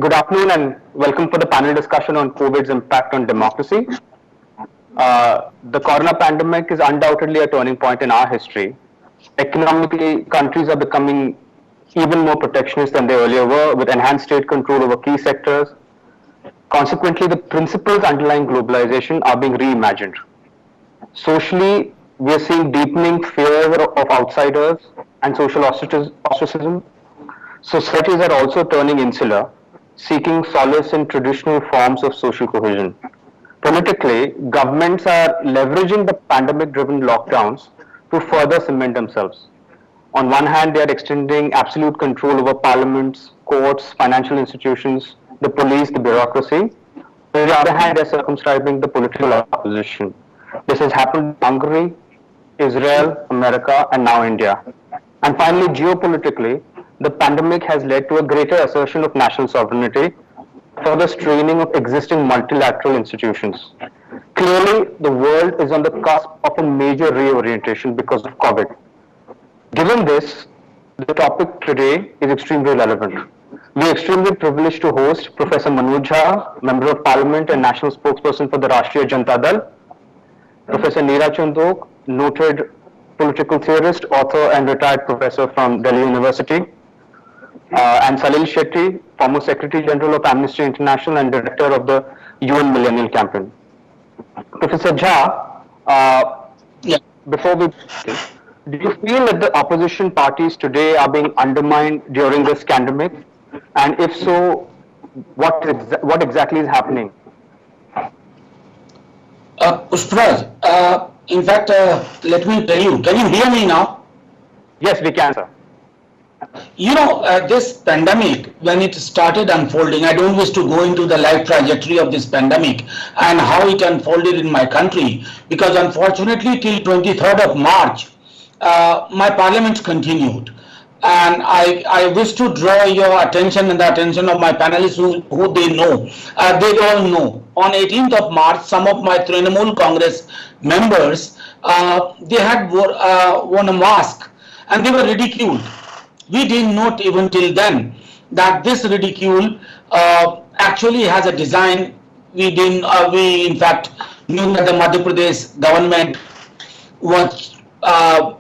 Good afternoon and welcome for the panel discussion on COVID's impact on democracy. The corona pandemic is undoubtedly a turning point in our history. Economically, countries are becoming even more protectionist than they earlier were, with enhanced state control over key sectors. Consequently, the principles underlying globalization are being reimagined. Socially, we are seeing deepening fear of outsiders and social ostracism. Societies are also turning insular, seeking solace in traditional forms of social cohesion. Politically, governments are leveraging the pandemic-driven lockdowns to further cement themselves. On one hand, they are extending absolute control over parliaments, courts, financial institutions, the police, the bureaucracy. On the other hand, they are circumscribing the political opposition. This has happened in Hungary, Israel, America, and now India. And finally, geopolitically, the pandemic has led to a greater assertion of national sovereignty, further straining of existing multilateral institutions. Clearly, the world is on the cusp of a major reorientation because of COVID. Given this, the topic today is extremely relevant. We are extremely privileged to host Professor Manoj Jha, Member of Parliament and National Spokesperson for the Rajya Janata Dal, Professor Neera Chandoke, noted political theorist, author and retired professor from Delhi University, and Salil Shetty, former Secretary General of Amnesty International and Director of the UN Millennial Campaign. Professor Jha, before we begin, do you feel that the opposition parties today are being undermined during this pandemic? And if so, what exactly is happening? Pushparaj, in fact, let me tell you, can you hear me now? Yes, we can, sir. You know, this pandemic, when it started unfolding, I don't wish to go into the life trajectory of this pandemic and how it unfolded in my country, because unfortunately till 23rd of March, my parliament continued. And I wish to draw your attention and the attention of my panelists who they know. They all know. On 18th of March, some of my Trinamool Congress members, they had worn a mask and they were ridiculed. We didn't know even till then that this ridicule actually has a design. We in fact knew that the Madhya Pradesh government was on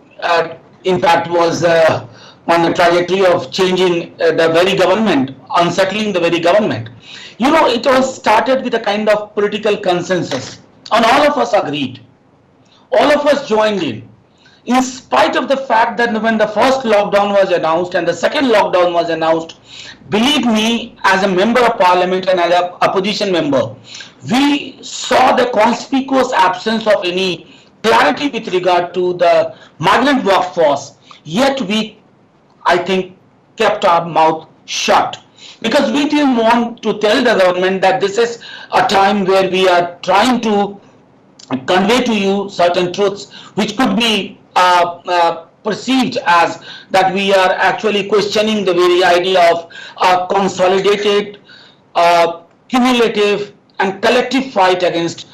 the trajectory of changing the very government, unsettling the very government. You know, it was started with a kind of political consensus, and all of us agreed. All of us joined in spite of the fact that when the first lockdown was announced and the second lockdown was announced, believe me, as a member of parliament and as an opposition member, we saw the conspicuous absence of any clarity with regard to the migrant workforce, yet we, I think, kept our mouth shut because we didn't want to tell the government that this is a time where we are trying to convey to you certain truths which could be perceived as that we are actually questioning the very idea of a consolidated, cumulative and collective fight against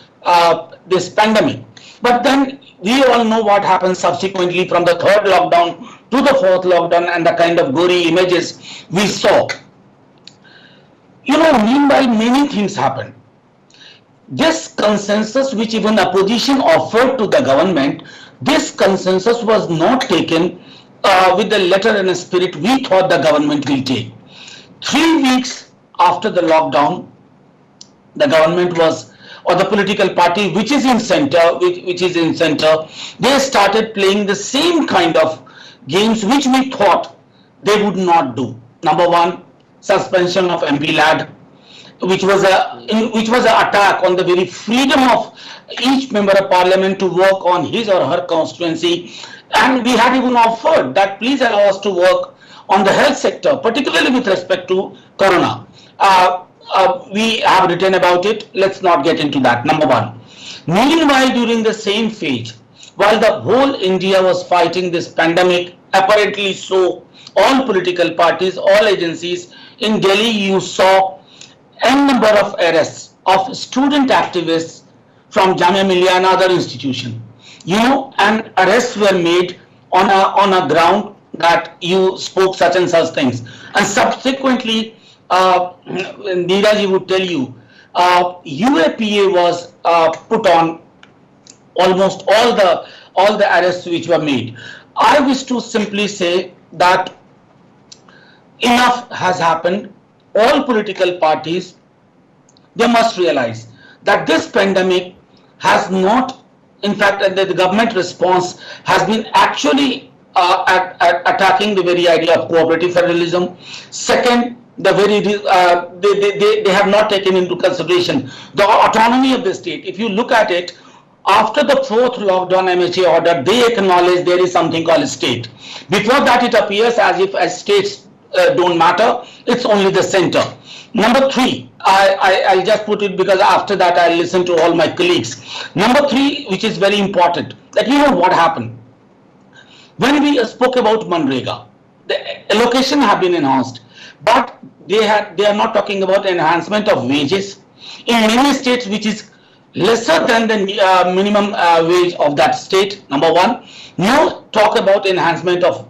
this pandemic. But then we all know what happened subsequently from the third lockdown to the fourth lockdown and the kind of gory images we saw. You know, meanwhile, many things happened. This consensus which even opposition offered to the government, this consensus was not taken with the letter and the spirit we thought the government will take. 3 weeks after the lockdown, the government was, or the political party which is in center, they started playing the same kind of games which we thought they would not do. Number one, suspension of MP lad, which was an attack on the very freedom of each member of parliament to work on his or her constituency. And we had even offered that please allow us to work on the health sector, particularly with respect to corona. We have written about it. Let's not get into that. Number one. Meanwhile, during the same phase, while the whole India was fighting this pandemic, apparently so, all political parties, all agencies, in Delhi you saw n number of arrests of student activists from Jamia Millia and other institution. You know, and arrests were made on a ground that you spoke such and such things. And subsequently, Neeraj would tell you, UAPA was put on almost all the arrests which were made. I wish to simply say that enough has happened. All political parties, they must realize that this pandemic has not, in fact, the government response has been actually attacking the very idea of cooperative federalism. Second, they have not taken into consideration the autonomy of the state. If you look at it, after the fourth lockdown MHA order, they acknowledge there is something called state. Before that, it appears as if states don't matter, it's only the center. Number three, I'll just put it because after that I'll listen to all my colleagues. Number three, which is very important, that you know what happened. When we spoke about Manrega, the allocation have been enhanced, but they are not talking about enhancement of wages. In many states, which is lesser than the minimum wage of that state, number one. Now talk about enhancement of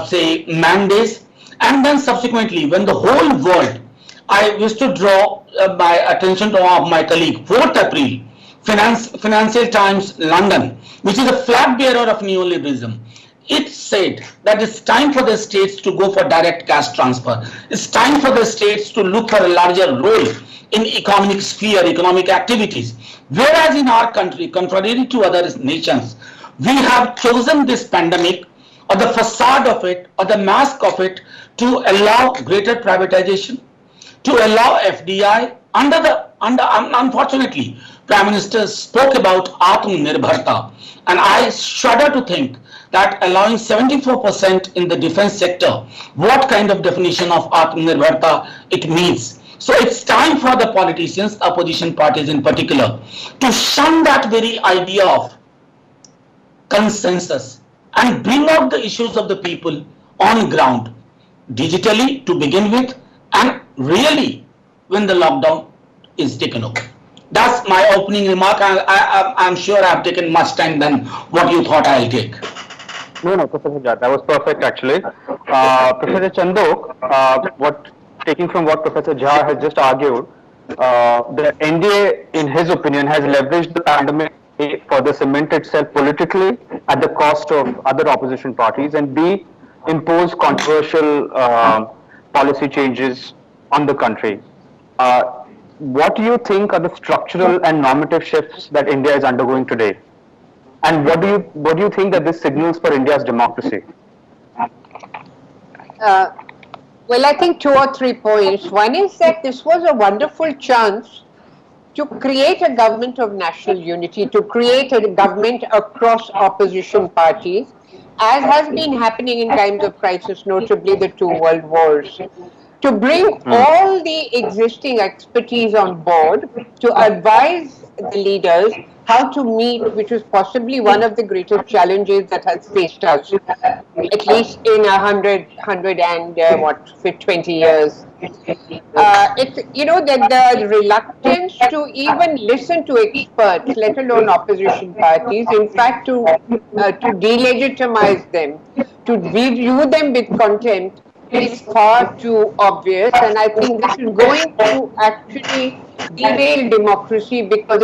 say man days, and then subsequently when the whole world, I wish to draw my attention to my colleague, 4th April, Financial Times London, which is a flag bearer of neoliberalism. It said that it's time for the states to go for direct cash transfer. It's time for the states to look for a larger role in economic sphere, economic activities. Whereas in our country, contrary to other nations, we have chosen this pandemic or the facade of it or the mask of it to allow greater privatization, to allow FDI unfortunately, Prime Minister spoke about Atmanirbharta, and I shudder to think that allowing 74% in the defense sector, what kind of definition of Atmanirbharta it means. So it's time for the politicians, opposition parties in particular, to shun that very idea of consensus and bring out the issues of the people on ground, digitally to begin with, and really when the lockdown is taken over. That's my opening remark. I'm sure I've taken much time than what you thought I'll take. No, Professor Jha, that was perfect actually. Professor Chandoke, taking from what Professor Jha has just argued, the NDA, in his opinion, has leveraged the pandemic A, further cement itself politically at the cost of other opposition parties, and B, impose controversial policy changes on the country. What do you think are the structural and normative shifts that India is undergoing today? And what do you think that this signals for India's democracy? Well, I think 2 or 3 points. One is that this was a wonderful chance to create a government of national unity, to create a government across opposition parties, as has been happening in times of crisis, notably the 2 world wars. To bring all the existing expertise on board, to advise the leaders how to meet, which was possibly one of the greatest challenges that has faced us, at least in 20 years. That the reluctance to even listen to experts, let alone opposition parties, in fact to delegitimize them, to view them with contempt, is far too obvious, and I think this is going to actually derail democracy, because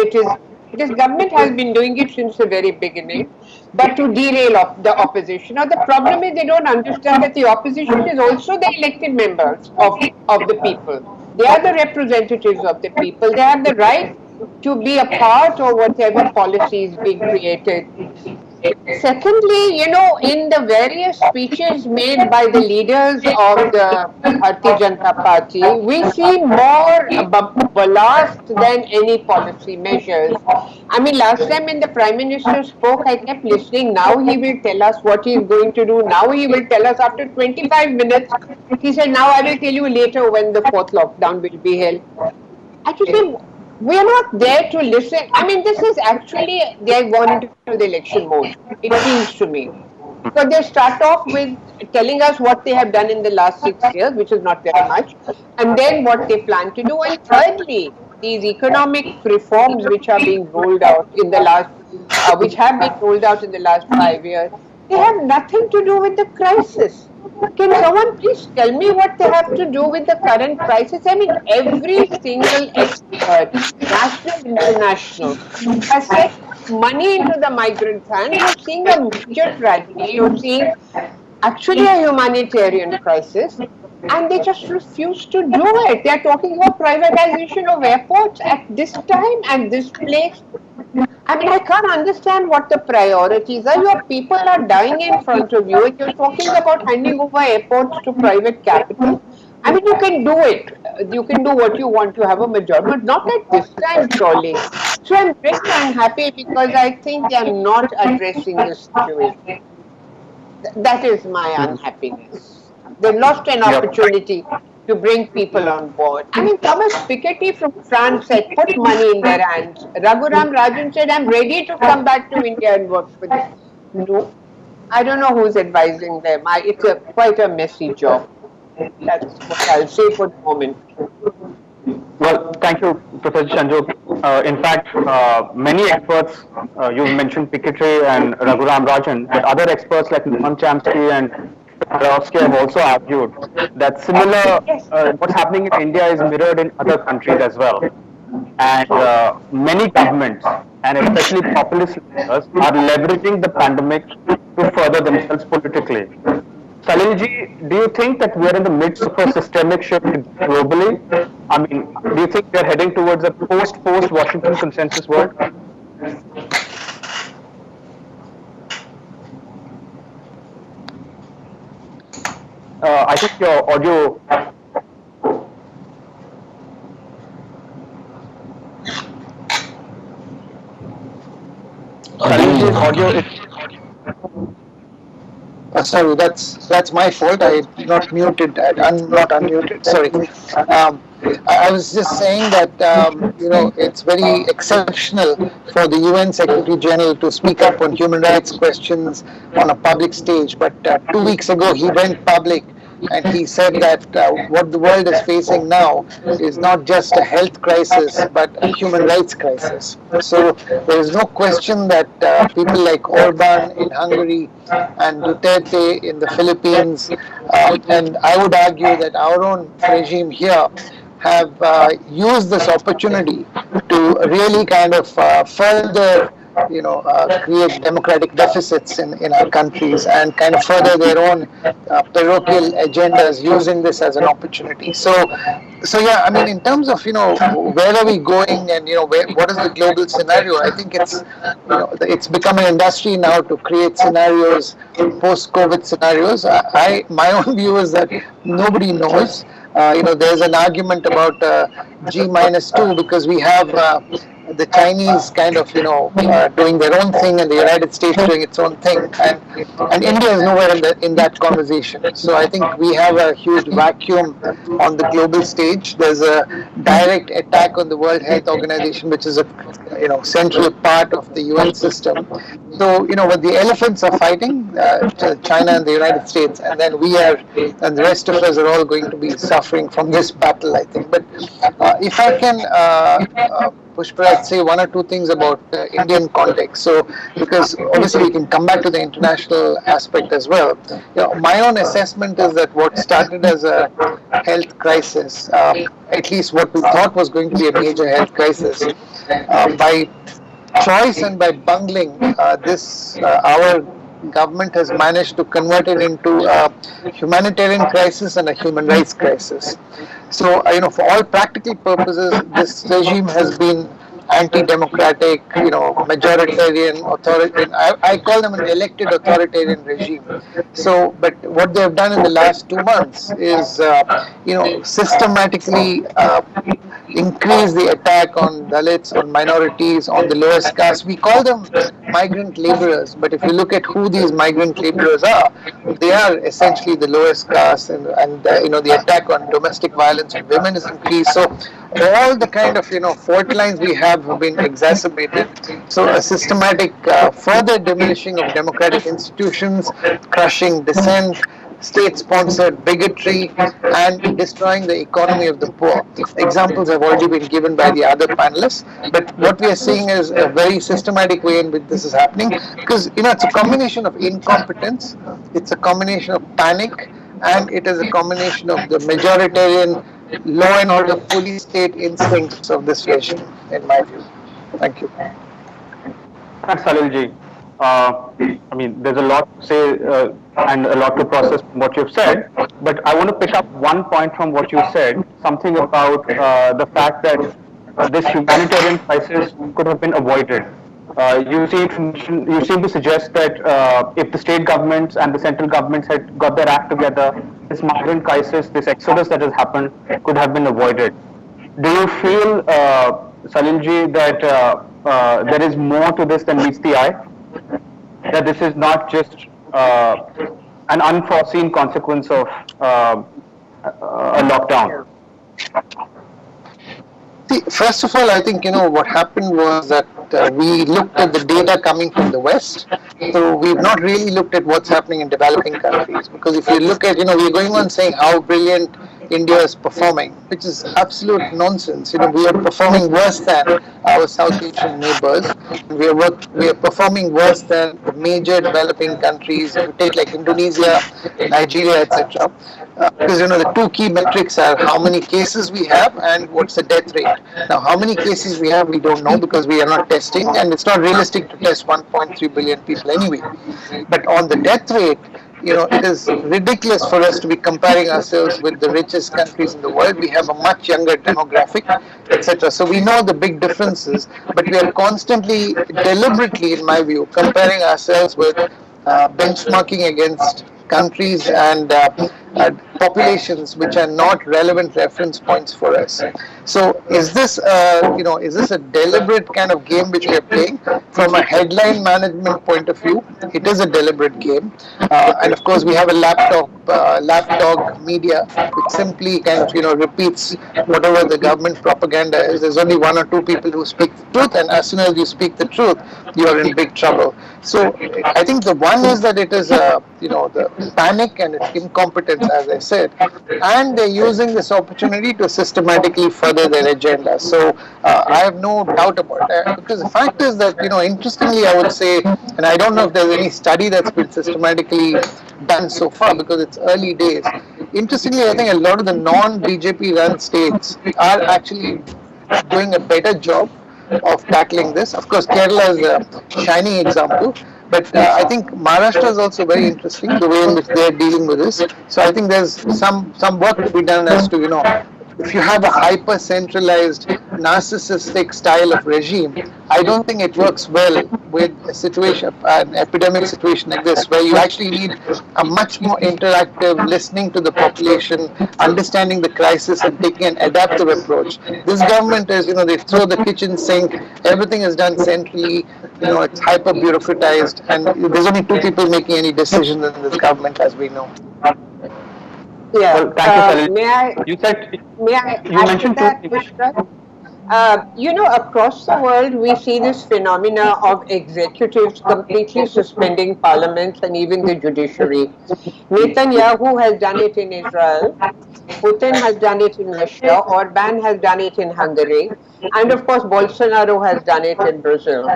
this government has been doing it since the very beginning, but to derail the opposition. Now the problem is they don't understand that the opposition is also the elected members of the people. They are the representatives of the people. They have the right to be a part of whatever policy is being created. Secondly, in the various speeches made by the leaders of the Bharatiya Janata Party, we see more ballast than any policy measures. I mean, last time when the Prime Minister spoke, I kept listening. Now he will tell us what he is going to do. Now he will tell us after 25 minutes. He said, now I will tell you later when the 4th lockdown will be held. I just say, we are not there to listen. I mean, this is actually, they have gone into the election mode, it seems to me. So they start off with telling us what they have done in the last 6 years, which is not very much, and then what they plan to do. And thirdly, these economic reforms which are being rolled out in the last, 5 years, they have nothing to do with the crisis. Can someone please tell me what they have to do with the current crisis? I mean, every single expert, national, international, has said money into the migrants' hands. You're seeing a major tragedy. You're seeing actually a humanitarian crisis, and they just refuse to do it. They're talking about privatization of airports at this time and this place. I mean, I can't understand what the priorities are. Your people are dying in front of you, and you're talking about handing over airports to private capital. I mean, you can do it. You can do what you want to have a majority, but not at this time, surely. So I'm very unhappy because I think they are not addressing the situation. That is my unhappiness. They've lost an Yep. opportunity to bring people on board. I mean, Thomas Piketty from France said, put money in their hands. Raghuram Rajan said, I'm ready to come back to India and work for them. No, I don't know who's advising them. It's quite a messy job. That's what I'll say for the moment. Well, thank you, Professor Chandoke. In fact, many experts, you mentioned Piketty and Raghuram Rajan, but other experts like Noam Chomsky and Prof have also argued that similar, what's happening in India is mirrored in other countries as well. And many governments, and especially populist leaders, are leveraging the pandemic to further themselves politically. Salilji, do you think that we are in the midst of a systemic shift globally? I mean, do you think we are heading towards a post-Washington consensus world? I think your audio. Salilji's audio is. Sorry, that's my fault. I not muted. I'm not unmuted. Sorry. I was just saying that it's very exceptional for the UN Secretary General to speak up on human rights questions on a public stage. But 2 weeks ago, he went public and he said that what the world is facing now is not just a health crisis but a human rights crisis. So there is no question that people like Orban in Hungary and Duterte in the Philippines, and I would argue that our own regime here have used this opportunity to really kind of further create democratic deficits in our countries and kind of further their own parochial agendas using this as an opportunity. So yeah, I mean, in terms of where are we going and what is the global scenario, I think it's become an industry now to create scenarios, post-COVID scenarios. My own view is that nobody knows. There's an argument about G-2 because we have the Chinese kind of doing their own thing and the United States doing its own thing, and India is nowhere in that conversation. So I think we have a huge vacuum on the global stage. There's a direct attack on the World Health Organization, which is a central part of the UN system. So what the elephants are fighting, China and the United States, and then we are, and the rest of us are all going to be suffering from this battle, I think. But if I can Pushparaj say one or two things about the Indian context. So, because obviously we can come back to the international aspect as well. My own assessment is that what started as a health crisis, at least what we thought was going to be a major health crisis, by choice and by bungling, our government has managed to convert it into a humanitarian crisis and a human rights crisis. So, for all practical purposes, this regime has been anti-democratic, majoritarian, authoritarian. I call them an elected authoritarian regime. So, but what they have done in the last 2 months is, systematically increase the attack on Dalits, on minorities, on the lowest caste. We call them migrant laborers, but if you look at who these migrant laborers are, they are essentially the lowest caste, and the attack on domestic violence on women is increased. So all the kind of fault lines we have been exacerbated. So a systematic further diminishing of democratic institutions, crushing dissent, state-sponsored bigotry, and destroying the economy of the poor. Examples have already been given by the other panelists, but what we are seeing is a very systematic way in which this is happening, because it's a combination of incompetence, it's a combination of panic, and it is a combination of the majoritarian law and order police state instincts of this regime, in my view. Thank you. Thanks, Salilji. I mean, there's a lot to say and a lot to process from what you've said, but I want to pick up one point from what you said, something about the fact that this humanitarian crisis could have been avoided. You seem to suggest that if the state governments and the central governments had got their act together, this migrant crisis, this exodus that has happened, could have been avoided. Do you feel, Salilji, that there is more to this than meets the eye? That this is not just an unforeseen consequence of a lockdown? See, first of all, I think what happened was that we looked at the data coming from the West, so we've not really looked at what's happening in developing countries. Because if you look at, we're going on saying how brilliant India is performing, which is absolute nonsense. We are performing worse than our South Asian neighbors. We are performing worse than the major developing countries. If you take like Indonesia, Nigeria, etc. Because the two key metrics are how many cases we have and what's the death rate. Now, how many cases we have, we don't know because we are not testing, and it's not realistic to test 1.3 billion people anyway. But on the death rate, it is ridiculous for us to be comparing ourselves with the richest countries in the world. We have a much younger demographic, etc. So we know the big differences, but we are constantly, deliberately, in my view, comparing ourselves with benchmarking against countries and populations which are not relevant reference points for us. So is this a deliberate kind of game which we are playing? From a headline management point of view, it is a deliberate game, and of course we have a lapdog media which simply kind of repeats whatever the government propaganda is. There's only one or two people who speak the truth, and as soon as you speak the truth, you are in big trouble. So I think the one is that it is the panic and its incompetence, as I said, and they're using this opportunity to systematically further their agenda. So I have no doubt about it, because the fact is that interestingly, I would say, and I don't know if there's any study that's been systematically done so far because it's early days. Interestingly, I think a lot of the non-BJP run states are actually doing a better job of tackling this. Of course, Kerala is a shining example, but I think Maharashtra is also very interesting, the way in which they are dealing with this. So I think there's some work to be done as to if you have a hyper-centralized, narcissistic style of regime, I don't think it works well with a situation, an epidemic situation like this, where you actually need a much more interactive, listening to the population, understanding the crisis, and taking an adaptive approach. This government is, they throw the kitchen sink, everything is done centrally, it's hyper-bureaucratized, and there's only two people making any decisions in this government, as we know. Yeah. Well, thank you, Salil. May I you add mentioned to that, Pushparaj? Across the world, we see this phenomena of executives completely suspending parliaments and even the judiciary. Netanyahu has done it in Israel, Putin has done it in Russia, Orban has done it in Hungary, and of course Bolsonaro has done it in Brazil.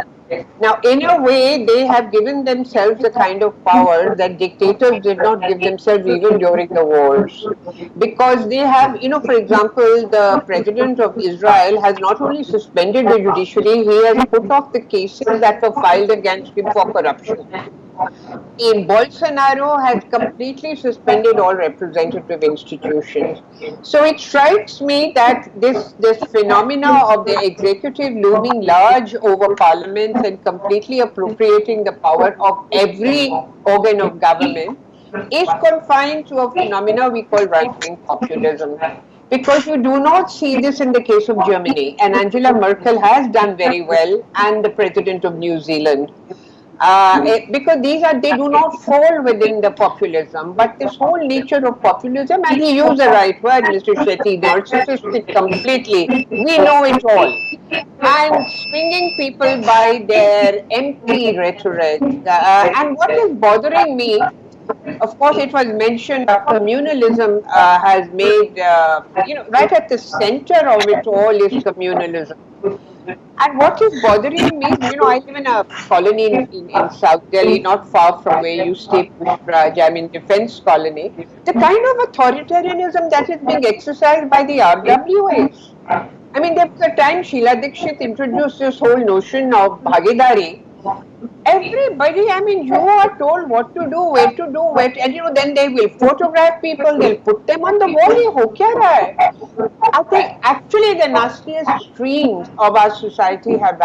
Now, in a way, they have given themselves the kind of power that dictators did not give themselves even during the wars. Because they have, for example, the president of Israel has not only suspended the judiciary, he has put off the cases that were filed against him for corruption. Bolsonaro has completely suspended all representative institutions. So it strikes me that this phenomena of the executive looming large over parliaments and completely appropriating the power of every organ of government is confined to a phenomena we call right-wing populism. Because you do not see this in the case of Germany, and Angela Merkel has done very well, and the president of New Zealand. Because they do not fall within the populism, but this whole nature of populism, and he used the right word, Mr. Shetty, narcissistic completely, we know it all, and swinging people by their empty rhetoric. And what is bothering me of course, it was mentioned that communalism has made, right at the center of it all is communalism. And what is bothering me is, I live in a colony in South Delhi, not far from where you stay, Pushparaj. I'm in defense colony. The kind of authoritarianism that is being exercised by the RWAs. I mean, there was a time Sheila Dikshit introduced this whole notion of bhagidari. Everybody, I mean, you are told what to do, where to do, and then they will photograph people, they'll put them on the wall. Ye ho kya raha hai? I think actually the nastiest streams of our society have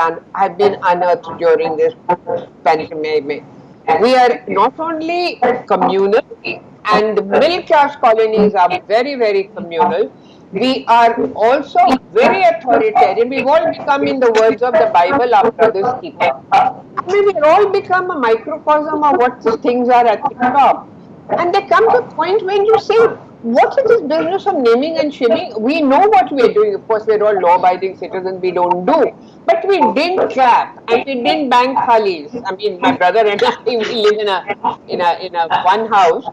been unearthed during this pandemic. We are not only communal, and the middle class colonies are very, very communal. We are also very authoritarian. We've all become, in the words of the Bible, our brother's keeper. I mean, we've all become a microcosm of what things are at the top. And there comes a point when you say, what is this business of naming and shaming? We know what we're doing. Of course, we're all law-abiding citizens. We don't do. But we didn't trap and we didn't bang thalis. I mean, my brother and I, we live in a one house.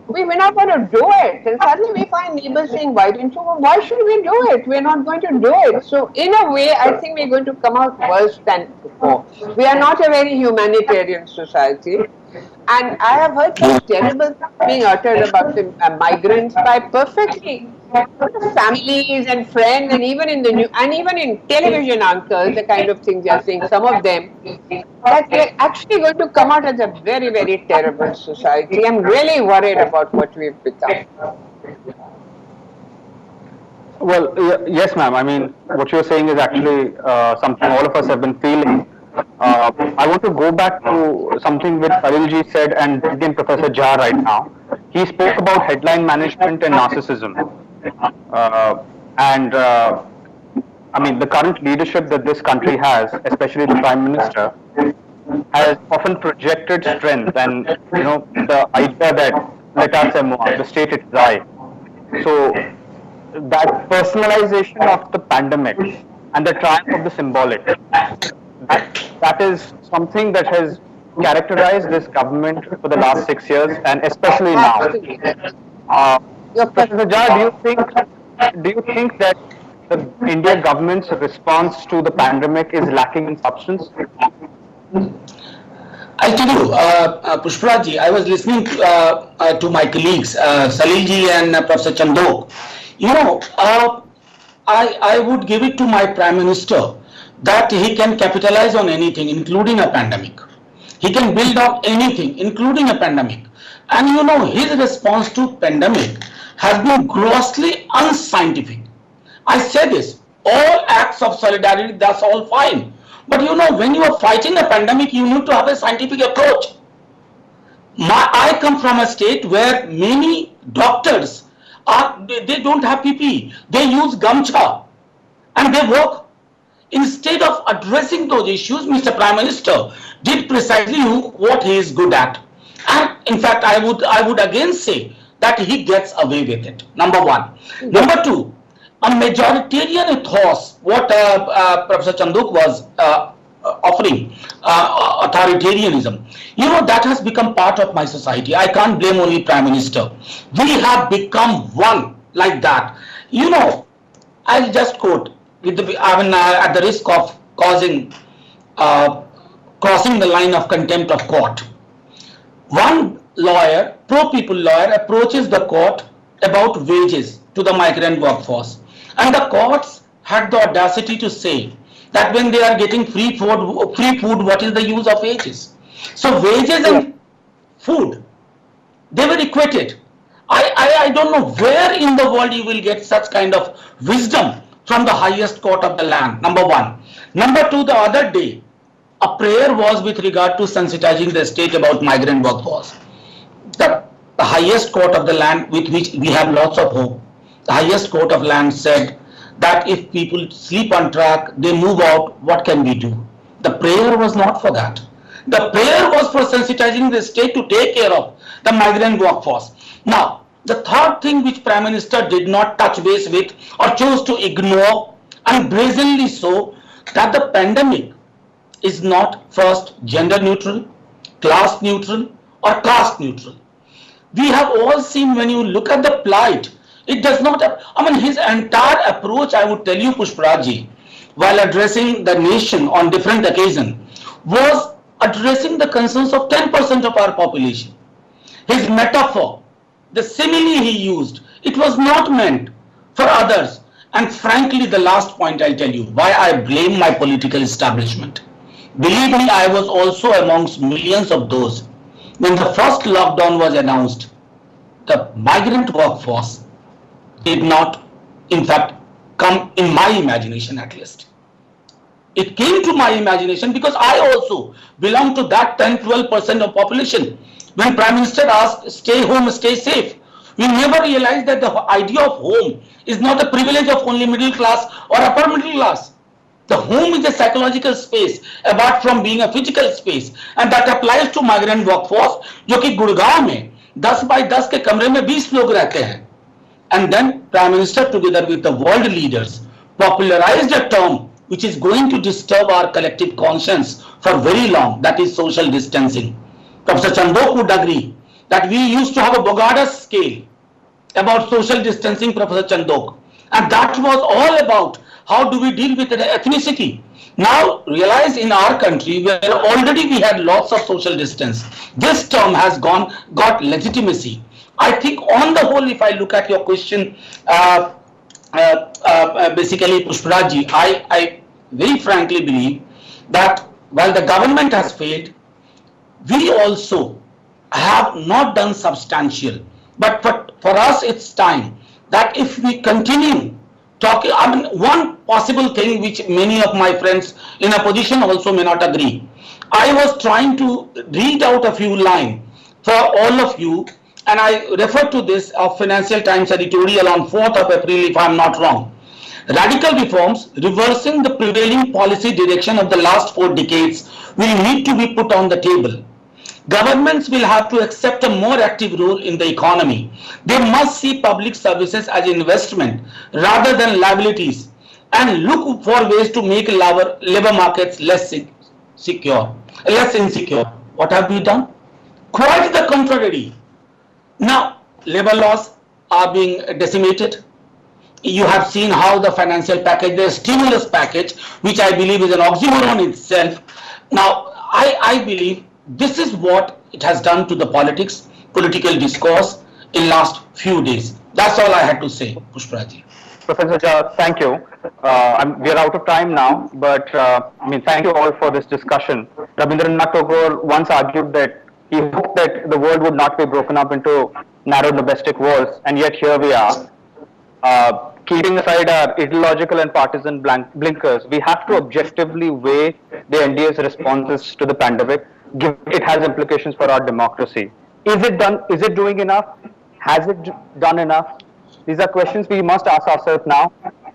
We're not going to do it. And suddenly we find neighbors saying, why didn't you? Why should we do it? We're not going to do it. So in a way, I think we're going to come out worse than before. We are not a very humanitarian society. And I have heard some terrible things being uttered about the migrants by perfectly families and friends, and even in the news, and even in television anchors, the kind of things they are saying, some of them, that we're actually going to come out as a very, very terrible society. I'm really worried about what we've become. Well, yes, ma'am. I mean, what you're saying is actually something all of us have been feeling. I want to go back to something which Salil ji said and again Professor Jha right now. He spoke about headline management and narcissism. I mean, the current leadership that this country has, especially the Prime Minister, has often projected strength and, the idea that let us moi, the state is I. So that personalization of the pandemic and the triumph of the symbolic, that is something that has characterized this government for the last 6 years, and especially now. Professor Jha, do you think that the India government's response to the pandemic is lacking in substance? I'll tell you, Pushparaj ji, I was listening to my colleagues, Salil ji and Professor Chandoke. I would give it to my Prime Minister that he can capitalize on anything, including a pandemic. He can build up anything, including a pandemic. And his response to pandemic has been grossly unscientific. I say this, all acts of solidarity, that's all fine. But when you are fighting a pandemic, you need to have a scientific approach. I come from a state where many doctors they don't have PPE. They use gamcha and they work. Instead of addressing those issues, Mr. Prime Minister did precisely what he is good at. And in fact, I would again say that he gets away with it. Number one. Number two, a majoritarian ethos, what Professor Chandoke was offering, authoritarianism, that has become part of my society. I can't blame only Prime Minister. We have become one like that. I'll just quote, at the risk of crossing the line of contempt of court. One lawyer, pro-people lawyer, approaches the court about wages to the migrant workforce. And the courts had the audacity to say that when they are getting free food, what is the use of wages? So wages and food, they were equated. I don't know where in the world you will get such kind of wisdom from the highest court of the land, number one. Number two, the other day, a prayer was with regard to sensitizing the state about migrant workforce. The highest court of the land, with which we have lots of hope, the highest court of land said that if people sleep on track, they move out, what can we do? The prayer was not for that. The prayer was for sensitizing the state to take care of the migrant workforce. Now, the third thing which Prime Minister did not touch base with or chose to ignore, and brazenly so, that the pandemic is not first gender neutral, class neutral or caste neutral. We have all seen, when you look at the plight, it does not, I mean, his entire approach, I would tell you, Pushparaj Ji, while addressing the nation on different occasions, was addressing the concerns of 10% of our population. His metaphor, the simile he used, it was not meant for others. And frankly, the last point I'll tell you, why I blame my political establishment. Believe me, I was also amongst millions of those. When the first lockdown was announced, the migrant workforce did not, in fact, come in my imagination at least. It came to my imagination because I also belong to that 10-12% of population. When Prime Minister asked, stay home, stay safe, we never realized that the idea of home is not a privilege of only middle class or upper middle class. The home is a psychological space apart from being a physical space, and that applies to migrant workforce जो कि गुड़गांव में 10 by 10 के कमरे में 20 लोग रहते हैं. And then Prime Minister together with the world leaders popularized a term which is going to disturb our collective conscience for very long, that is social distancing. Professor Chandoke would agree that we used to have a Bogardus scale about social distancing, Professor Chandoke, and that was all about how do we deal with ethnicity. Now realize in our country where already we had lots of social distance, this term has got legitimacy. I think on the whole, if I look at your question, basically Pushparaj Ji, I very frankly believe that while the government has failed, we also have not done substantial. But for us, it's time that if we continue talking, I mean, one possible thing which many of my friends in opposition also may not agree. I was trying to read out a few lines for all of you, and I refer to this of Financial Times editorial on 4th of April, if I'm not wrong. Radical reforms reversing the prevailing policy direction of the last 4 decades will need to be put on the table. Governments will have to accept a more active role in the economy. They must see public services as investment rather than liabilities and look for ways to make labor markets less insecure. What have we done? Quite the contrary. Now, labor laws are being decimated. You have seen how the financial package, the stimulus package, which I believe is an oxymoron itself. Now, I believe this is what it has done to the political discourse in last few days. That's all I had to say, Pushparaj Ji. Professor Jha, thank you. We are out of time now, but thank you all for this discussion. Rabindranath Tagore once argued that he hoped that the world would not be broken up into narrow domestic wars, and yet here we are. Keeping aside our ideological and partisan blinkers, we have to objectively weigh the NDA's responses to the pandemic, given it has implications for our democracy. Is it doing enough? Has it done enough? These are questions we must ask ourselves now.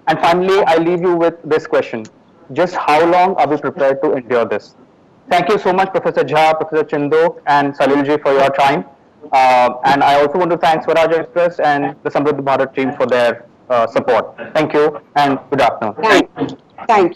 And finally, I leave you with this question. Just how long are we prepared to endure this? Thank you so much, Professor Jha, Professor Chandoke, and Salil Ji for your time. And I also want to thank Swaraj Express and the Samruddha Bharat team for their support. Thank you and good afternoon. Thank you.